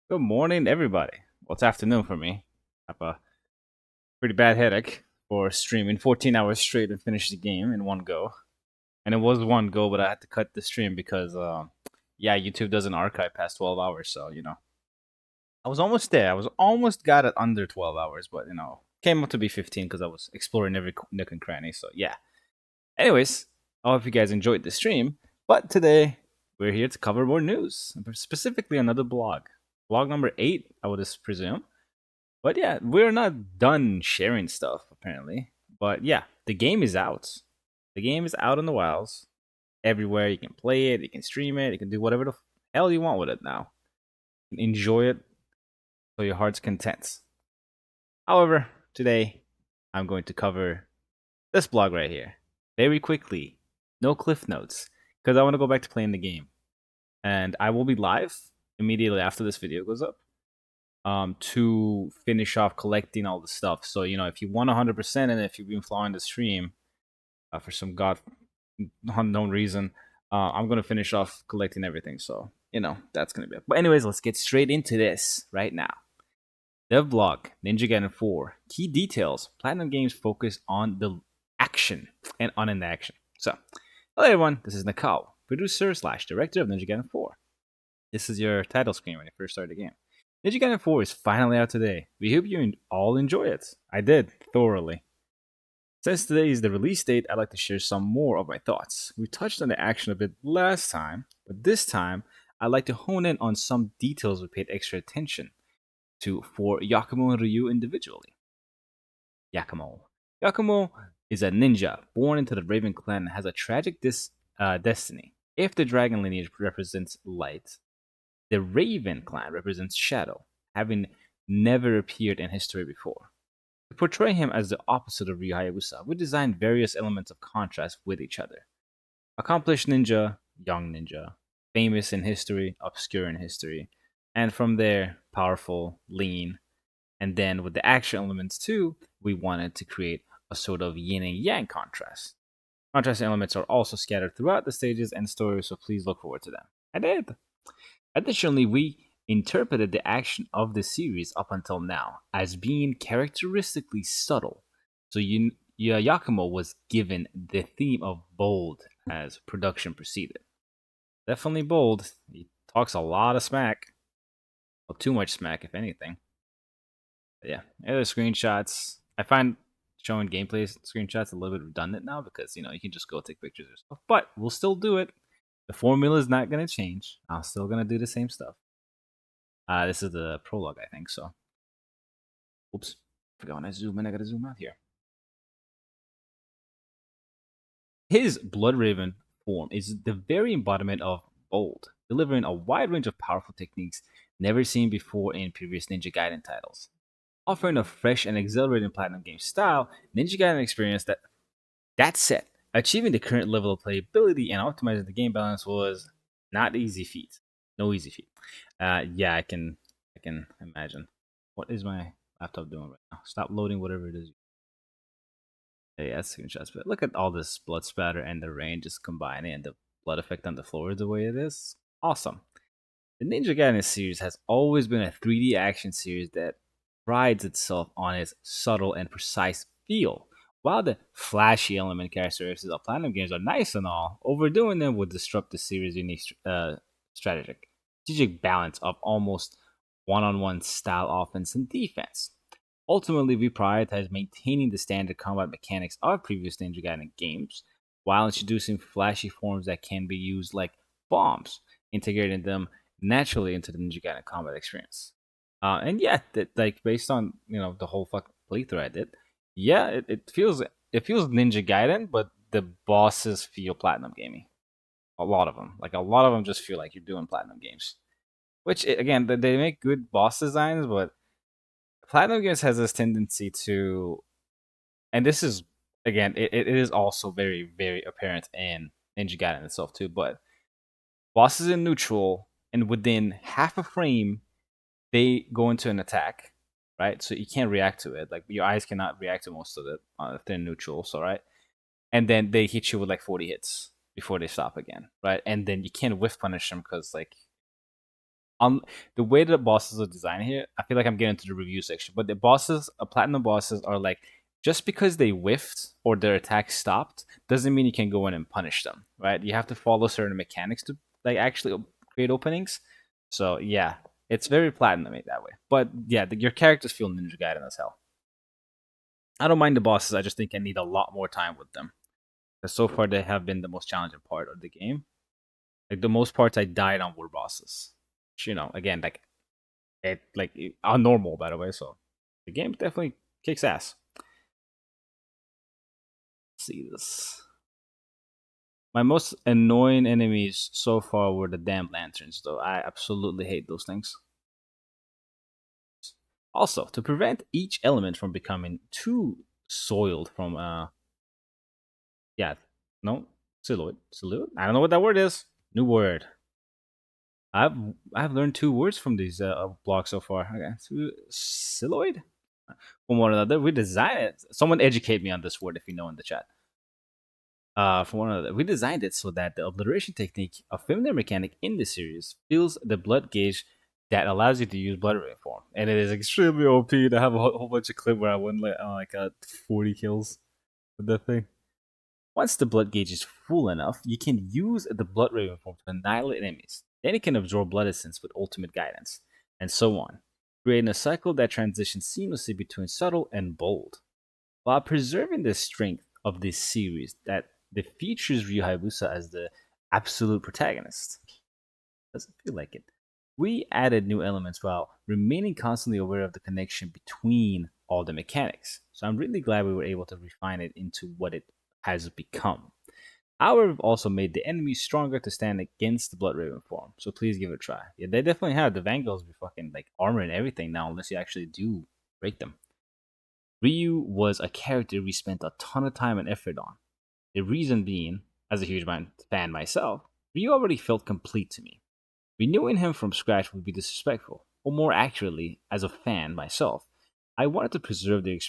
Good morning, everybody. Well, it's afternoon for me. I have a pretty bad headache for streaming 14 hours straight and finish the game in one go. And it was one go, but I had to cut the stream because, yeah, YouTube doesn't archive past 12 hours. So, I was almost there. I was almost got it under 12 hours, but, came up to be 15 because I was exploring every nook and cranny. So, yeah. Anyways, I hope you guys enjoyed the stream. But today, we're here to cover more news, specifically another blog. Blog number 8, I would presume. But yeah, we're not done sharing stuff apparently. But yeah, the game is out. The game is out in the wilds. Everywhere you can play it, you can stream it, you can do whatever the hell you want with it now. You can enjoy it to your heart's content. However, today I'm going to cover this blog right here very quickly. No cliff notes because I want to go back to playing the game. And I will be live immediately after this video goes up to finish off collecting all the stuff. So, if you want 100% and if you've been following the stream for some god unknown reason, I'm going to finish off collecting everything. So, that's going to be it. But, anyways, let's get straight into this right now. Dev blog, Ninja Gaiden 4. Key details. Platinum Games focus on the action and on an action. So, hello everyone, this is Nakao, producer slash director of Ninja Gaiden 4. This is your title screen when you first start the game. Ninja Gaiden 4 is finally out today. We hope you all enjoy it. I did, thoroughly. Since today is the release date, I'd like to share some more of my thoughts. We touched on the action a bit last time, but this time, I'd like to hone in on some details we paid extra attention to for Yakumo and Ryu individually. Yakumo. Yakumo is a ninja born into the Raven clan and has a tragic destiny. If the dragon lineage represents light, the Raven clan represents shadow, having never appeared in history before. To portray him as the opposite of Ryu Hayabusa, we designed various elements of contrast with each other. Accomplished ninja, young ninja, famous in history, obscure in history, and from there, powerful, lean. And then with the action elements too, we wanted to create a sort of yin and yang contrast. Contrast elements are also scattered throughout the stages and stories, so please look forward to them. I did. Additionally, we interpreted the action of the series up until now as being characteristically subtle. So Yakumo was given the theme of bold as production proceeded. Definitely bold. He talks a lot of smack. Well, too much smack, if anything. But yeah, other screenshots. I find showing gameplay screenshots a little bit redundant now because you can just go take pictures or stuff. But we'll still do it. The formula is not going to change. I'm still going to do the same stuff. This is the prologue, I think. So, oops, forgot when I zoom in. I got to zoom out here. His Blood Raven form is the very embodiment of bold, delivering a wide range of powerful techniques never seen before in previous Ninja Gaiden titles. Offering a fresh and exhilarating Platinum game style, Ninja Gaiden experienced that said, achieving the current level of playability and optimizing the game balance was not easy feat. No easy feat. Yeah, I can imagine. What is my laptop doing right now? Stop loading whatever it is. Yeah, screenshots. But look at all this blood spatter and the rain just combining and the blood effect on the floor the way it is. Awesome. The Ninja Gaiden series has always been a 3D action series that prides itself on its subtle and precise feel. While the flashy element characteristics of Platinum games are nice and all, overdoing them would disrupt the series' unique strategic balance of almost one-on-one style offense and defense. Ultimately, we prioritize maintaining the standard combat mechanics of previous Ninja Gaiden games while introducing flashy forms that can be used like bombs, integrating them naturally into the Ninja Gaiden combat experience. And yeah, like based on the whole fucking playthrough I did, yeah, it feels Ninja Gaiden, but the bosses feel Platinum gaming. A lot of them, like a lot of them, just feel like you're doing Platinum games. Which again, they make good boss designs, but Platinum games has this tendency to, and this is again, it is also very very apparent in Ninja Gaiden itself too. But bosses in neutral, and within half a frame, they go into an attack, right? So you can't react to it. Like your eyes cannot react to most of it if they're neutral. So right, and then they hit you with like 40 hits before they stop again, right? And then you can't whiff punish them because like On the way that the bosses are designed here, I feel like I'm getting to the review section. But the bosses, platinum bosses, are like just because they whiffed or their attack stopped doesn't mean you can go in and punish them, right? You have to follow certain mechanics to like actually create openings. So yeah, it's very platinum that way. But yeah, your characters feel Ninja Gaiden as hell. I don't mind the bosses. I just think I need a lot more time with them. Because so far they have been the most challenging part of the game. Like the most parts I died on were bosses. Which, again, on normal, by the way. So the game definitely kicks ass. Let's see this. My most annoying enemies so far were the damn lanterns, though. I absolutely hate those things. Also, to prevent each element from becoming too soiled from yeah, no, silhouette. I don't know what that word is. New word. I've I've learned two words from these blocks so far. Okay, silhouette. From one another, we design it. Someone educate me on this word if you know in the chat. From one another, we designed it so that the obliteration technique, a familiar mechanic in the series, fills the blood gauge that allows you to use blood ring form, and it is extremely OP to have a whole bunch of clip where I won like 40 kills with that thing. Once the blood gauge is full enough, you can use the blood raven form to annihilate enemies. Then it can absorb blood essence with ultimate guidance, and so on, creating a cycle that transitions seamlessly between subtle and bold, while preserving the strength of this series that features Ryu Hayabusa as the absolute protagonist. Doesn't feel like it. We added new elements while remaining constantly aware of the connection between all the mechanics. So I'm really glad we were able to refine it into what it has become. However, we've also made the enemies stronger to stand against the Blood Raven form, so please give it a try. Yeah, they definitely have the Vandals be fucking like armor and everything now, unless you actually do break them. Ryu was a character we spent a ton of time and effort on. The reason being, as a huge fan myself, Ryu already felt complete to me. Renewing him from scratch would be disrespectful, or more accurately, as a fan myself, I wanted to preserve the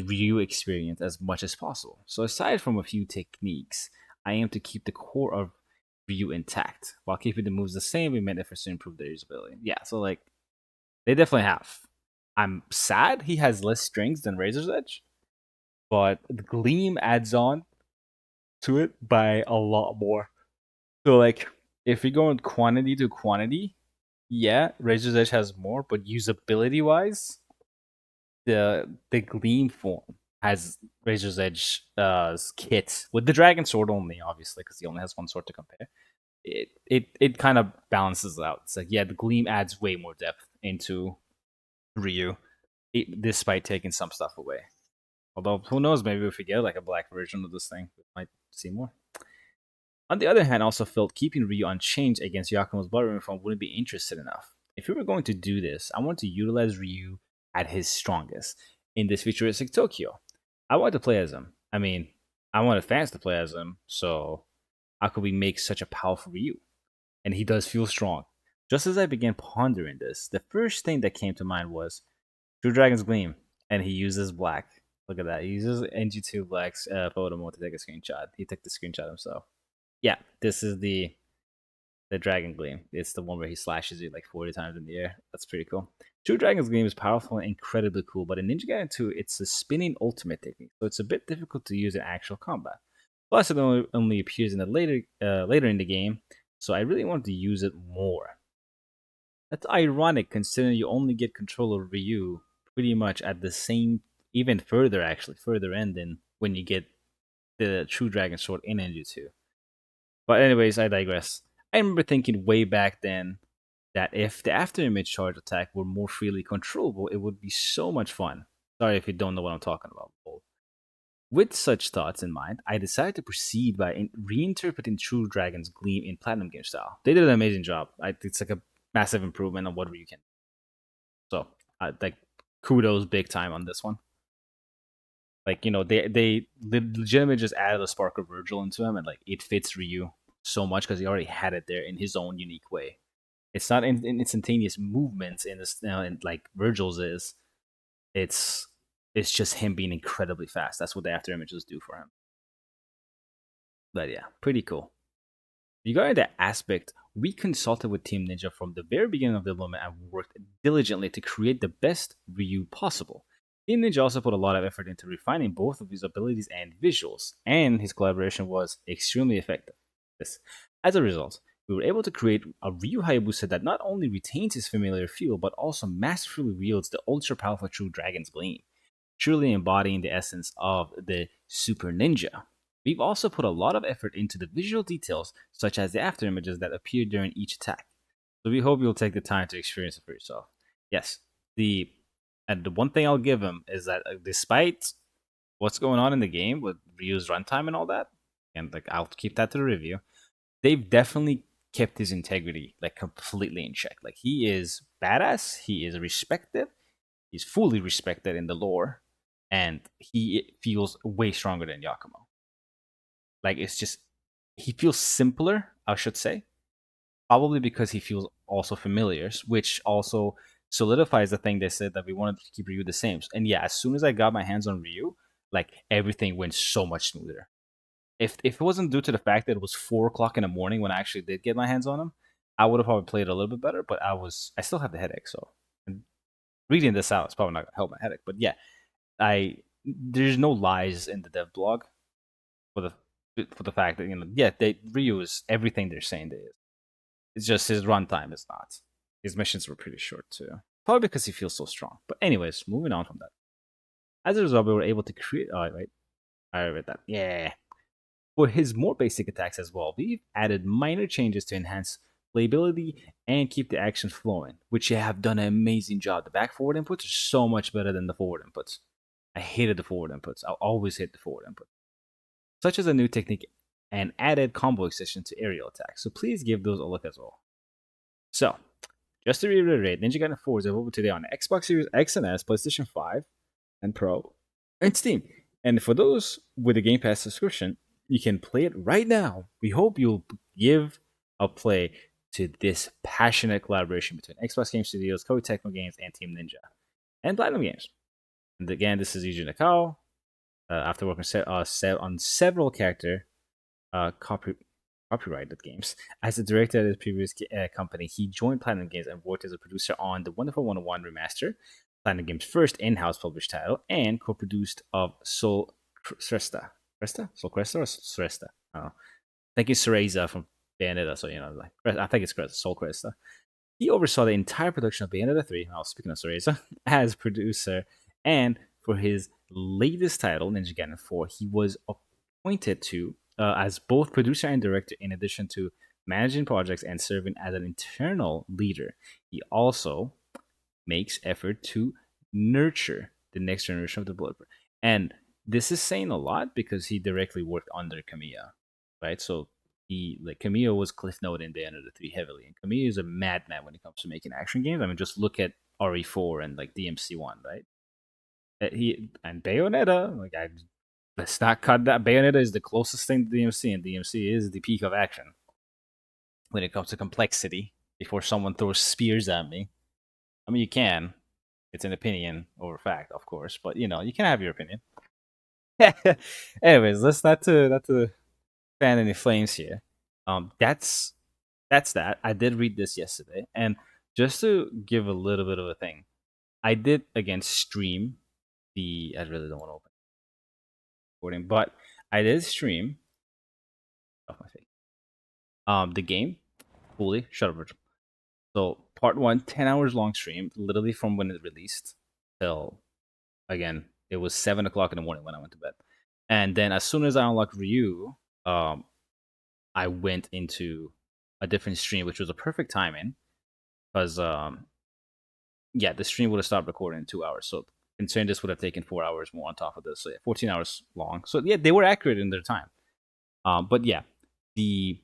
Ryu experience as much as possible. So aside from a few techniques, I aim to keep the core of Ryu intact while keeping the moves the same we made efforts to improve their usability. Yeah, so like they definitely have. I'm sad he has less strings than Razor's Edge, but the Gleam adds on to it by a lot more. So like if we go in quantity to quantity, yeah, Razor's Edge has more, but usability wise, the Gleam form has Razor's Edge kit with the Dragon Sword only, obviously, because he only has one sword to compare. It kind of balances out. It's like yeah, the Gleam adds way more depth into Ryu, despite taking some stuff away. Although who knows, maybe if we get like a black version of this thing, we might see more. On the other hand, I also felt keeping Ryu unchanged against Yakumo's Blood form wouldn't be interested enough. If we were going to do this, I want to utilize Ryu at his strongest in this futuristic Tokyo. I want to play as him. I mean, I wanted fans to play as him, so how could we make such a powerful Ryu? And he does feel strong. Just as I began pondering this, the first thing that came to mind was True Dragon's Gleam, and he uses black. Look at that. He uses NG2 Black's photo mode to take a screenshot. He took the screenshot himself. Yeah, this is the Dragon Gleam. It's the one where he slashes you like 40 times in the air. That's pretty cool. True Dragon's Gleam is powerful and incredibly cool, but in Ninja Gaiden 2, it's a spinning ultimate technique, so it's a bit difficult to use in actual combat. Plus, it only appears in the later in the game, so I really want to use it more. That's ironic considering you only get control of Ryu pretty much at the same, even further actually, further end than when you get the True Dragon Sword in NG2. But anyways, I digress. I remember thinking way back then that if the after image charge attack were more freely controllable, it would be so much fun. Sorry if you don't know what I'm talking about. With such thoughts in mind, I decided to proceed by reinterpreting True Dragon's Gleam in Platinum Game style. They did an amazing job. It's like a massive improvement on what you can. So, like, kudos big time on this one. Like, they legitimately just added a spark of Virgil into him, and like it fits Ryu so much because he already had it there in his own unique way. It's not in instantaneous movements in this, like Virgil's is. It's it's just him being incredibly fast. That's what the after images do for him. But yeah, pretty cool. Regarding that aspect, we consulted with Team Ninja from the very beginning of development and worked diligently to create the best Ryu possible. Team Ninja also put a lot of effort into refining both of his abilities and visuals, and his collaboration was extremely effective. This. As a result, we were able to create a Ryu Hayabusa that not only retains his familiar feel, but also masterfully wields the ultra powerful True Dragon's Gleam, truly embodying the essence of the Super Ninja. We've also put a lot of effort into the visual details, such as the after images that appear during each attack. So we hope you'll take the time to experience it for yourself. Yes, the and the one thing I'll give him is that despite what's going on in the game with Ryu's runtime and all that, and like I'll keep that to the review, they've definitely kept his integrity like completely in check. Like he is badass, he is respected, he's fully respected in the lore, and he feels way stronger than Yakumo. Like it's just he feels simpler, I should say, probably because he feels also familiar, which also solidifies the thing they said that we wanted to keep Ryu the same. And yeah, as soon as I got my hands on Ryu, like everything went so much smoother. If it wasn't due to the fact that it was 4 o'clock in the morning when I actually did get my hands on him, I would have probably played a little bit better. But I still have the headache, so reading this out is probably not gonna help my headache. But yeah, I there's no lies in the dev blog for the fact that yeah they Ryu is everything they're saying they is. It's just his runtime is not. His missions were pretty short too. Probably because he feels so strong. But anyways, moving on from that. As a result, we were able to create. Oh wait, I read that. Yeah. For his more basic attacks as well, we've added minor changes to enhance playability and keep the action flowing, which you have done an amazing job. The back forward inputs are so much better than the forward inputs. I hated the forward inputs. I'll always hate the forward input. Such as a new technique and added combo extension to aerial attacks. So please give those a look as well. So, just to reiterate, Ninja Gaiden 4 is available today on Xbox Series X and S, PlayStation 5 and Pro, and Steam. And for those with a Game Pass subscription, you can play it right now. We hope you'll give a play to this passionate collaboration between Xbox Game Studios, Koei Tecmo Games, and Team Ninja, and Platinum Games. And again, this is Yuji Nakao. After working on several character copyrighted games. As a director at his previous company, he joined Platinum Games and worked as a producer on the Wonderful 101 Remaster, Platinum Games' first in-house published title, and co-produced of Soul Cresta. Cresta? Soul Cresta or Cresta? I don't know. Thank you, Cereza from Bayonetta. So, like, I think it's Cresta, Soul Cresta. He oversaw the entire production of Bayonetta 3, speaking of Cereza, as producer, and for his latest title, Ninja Gaiden 4, he was appointed to as both producer and director, in addition to managing projects and serving as an internal leader. He also makes effort to nurture the next generation of developer. And this is saying a lot because he directly worked under Kamiya, right? So Kamiya was Cliff Note in Bayonetta 3 heavily, and Kamiya is a madman when it comes to making action games. I mean, just look at RE4 and like DMC1, right? He and Bayonetta, like let's not cut that. Bayonetta is the closest thing to DMC, and DMC is the peak of action when it comes to complexity. Before someone throws spears at me, I mean, you can. It's an opinion over fact, of course, but you can have your opinion. Anyways, let's not to fan any flames here. That's that. I did read this yesterday, and just to give a little bit of a thing, I did again stream the. I really don't want to open recording, but I did stream off my face. The game fully. Shut up, Virgil. So part one, 10 hours long stream, literally from when it released till again, it was 7 o'clock in the morning when I went to bed. And then as soon as I unlocked Ryu, I went into a different stream, which was a perfect timing because yeah, the stream would have stopped recording in 2 hours. So considering this would have taken 4 hours more on top of this, so yeah, 14 hours long. So yeah, they were accurate in their time. But yeah, the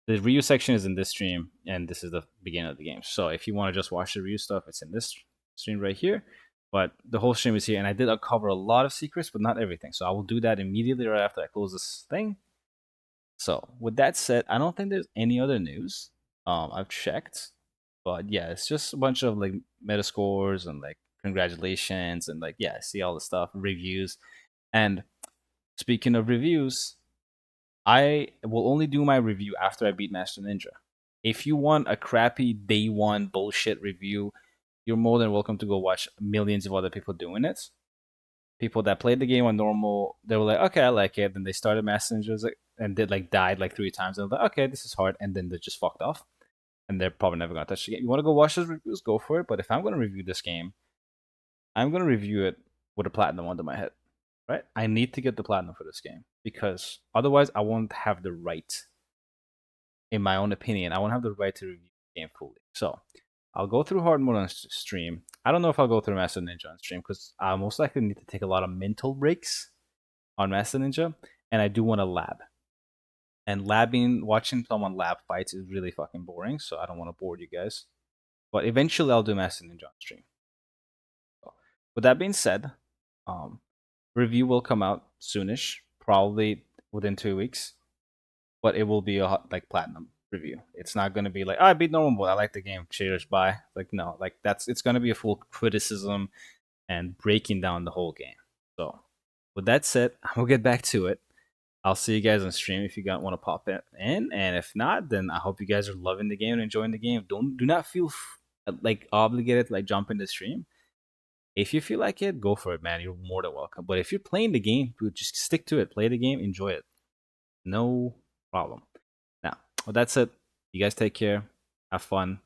Ryu section is in this stream, and this is the beginning of the game. So if you want to just watch the Ryu stuff, it's in this stream right here. But the whole stream is here, and I did uncover a lot of secrets, but not everything. So I will do that immediately right after I close this thing. So with that said, I don't think there's any other news. I've checked, but yeah, it's just a bunch of like metascores and like congratulations and like yeah, see all the stuff, reviews. And speaking of reviews, I will only do my review after I beat Master Ninja. If you want a crappy day one bullshit review, you're more than welcome to go watch millions of other people doing it. People that played the game on normal, they were like, okay, I like it. Then they started Master Ninja and did like died like 3 times. And they're like, okay, this is hard. And then they just fucked off. And they're probably never gonna touch the game. You want to go watch those reviews? Go for it. But if I'm gonna review this game, I'm gonna review it with a platinum under my head. Right? I need to get the platinum for this game because otherwise I won't have the right, in my own opinion, I won't have the right to review the game fully. So I'll go through hard mode on stream. I don't know if I'll go through Master Ninja on stream because I most likely need to take a lot of mental breaks on Master Ninja, and I do want to lab. And labbing, watching someone lab fights is really fucking boring, so I don't want to bore you guys. But eventually, I'll do Master Ninja on stream. So, with that being said, um, review will come out soonish, probably within 2 weeks. But it will be a like platinum review. It's not going to be like, oh, I beat normal mode. I like the game. Cheers, bye. Like no, like it's going to be a full criticism and breaking down the whole game. So with that said, we'll get back to it. I'll see you guys on stream if you want to pop in, and if not, then I hope you guys are loving the game and enjoying the game. Do not feel like obligated to like jump in the stream. If you feel like it, go for it, man. You're more than welcome. But if you're playing the game, dude, just stick to it. Play the game, enjoy it. No problem. Now, with that said, you guys take care, have fun,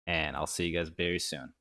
and I'll see you guys very soon.